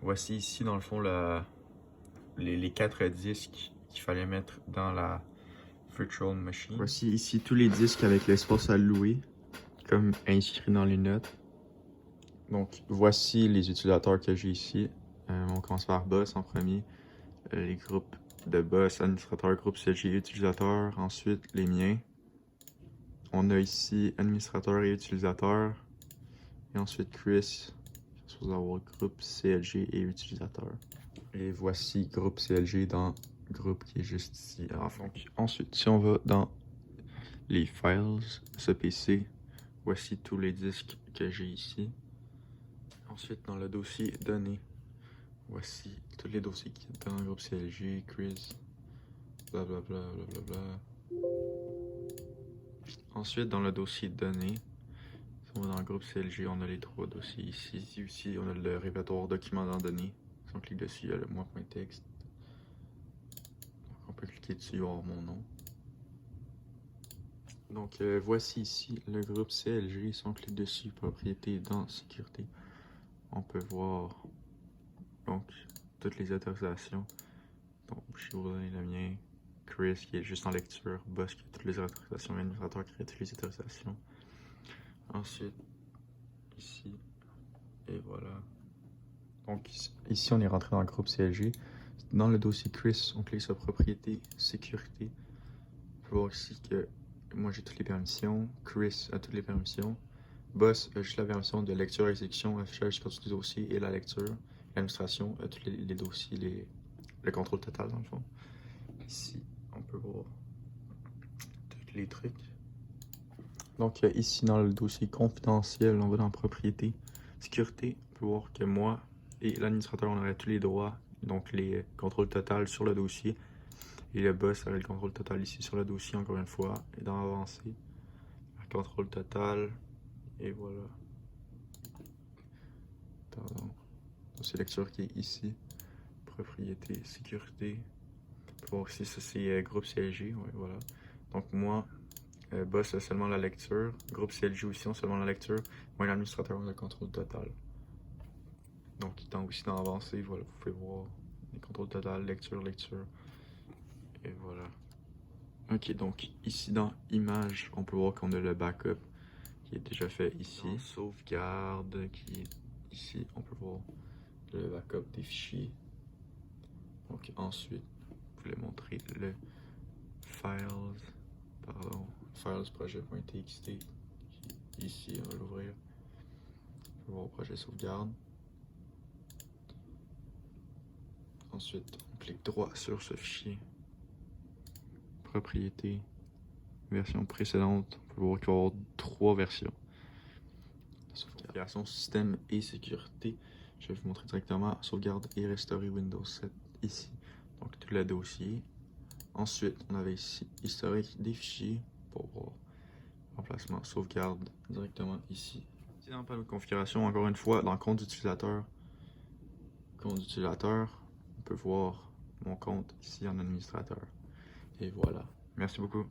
voici ici dans le fond les 4 disques qu'il fallait mettre dans la Virtual Machine. Voici ici tous les disques avec l'espace à louer, comme inscrit dans les notes. Donc voici les utilisateurs que j'ai ici. On commence par boss en premier, les groupes de boss, administrateur, groupe CLG, utilisateur, ensuite les miens. On a ici administrateur et utilisateur, et ensuite Chris, qui est supposé avoir groupe CLG et utilisateur. Et voici groupe CLG dans groupe qui est juste ici. Donc, ensuite, si on va dans les files, ce PC, voici tous les disques que j'ai ici. Ensuite, dans le dossier données, voici tous les dossiers qui sont dans le groupe CLG, Chris, blablabla, blablabla. Ensuite, dans le dossier données, si on va dans le groupe CLG, on a les 3 dossiers ici. Ici aussi, on a le répertoire document dans données. Si on clique dessus, il y a le moi.txt. On peut cliquer dessus et avoir mon nom. Donc voici ici le groupe CLG. Si on clique dessus, propriété dans sécurité, on peut voir donc toutes les autorisations. Donc je vais vous donner le mien, Chris qui est juste en lecture, Boss qui a toutes les autorisations, administrateur qui a toutes les autorisations. Ensuite, ici, et voilà. Donc ici on est rentré dans le groupe CLG. Dans le dossier Chris, on clique sur propriété, sécurité. On peut voir ici que moi j'ai toutes les permissions, Chris a toutes les permissions, Boss a juste la permission de lecture, exécution, affichage sur tous les dossiers et la lecture. L'administration a tous les dossiers, le contrôle total dans le fond. Ici, on peut voir tous les trucs. Donc ici dans le dossier confidentiel, on va dans propriété, sécurité, on peut voir que moi et l'administrateur on aurait tous les droits, donc les contrôles total sur le dossier. Et le boss aurait le contrôle total ici sur le dossier encore une fois. Et dans avancé, le contrôle total. Et voilà. Pardon. C'est lecture qui est ici. Propriété, sécurité. Pour voir ici, ça c'est groupe CLG. Ouais, voilà. Donc moi, boss a seulement la lecture. Groupe CLG aussi ont seulement la lecture. Moi, l'administrateur a le contrôle total. Donc étant aussi dans avancé, voilà, vous pouvez voir les contrôles total, lecture, lecture. Et voilà. Ok, donc ici dans Images, on peut voir qu'on a le backup qui est déjà fait ici. Dans Sauvegarde qui est ici, on peut voir le backup des fichiers. Donc ensuite, vous pouvez montrer le files projet.txt qui est ici, on va l'ouvrir. On peut voir projet sauvegarde. Ensuite, on clique droit sur ce fichier. Propriété, version précédente, on peut voir qu'il va y avoir 3 versions. Sauvegarde, système et sécurité. Je vais vous montrer directement sauvegarde et restaurer Windows 7 ici. Donc tout le dossier. Ensuite, on avait ici historique des fichiers pour voir remplacement sauvegarde directement ici. Ici dans le panneau de configuration, encore une fois, dans compte d'utilisateur, on peut voir mon compte ici en administrateur. Et voilà. Merci beaucoup.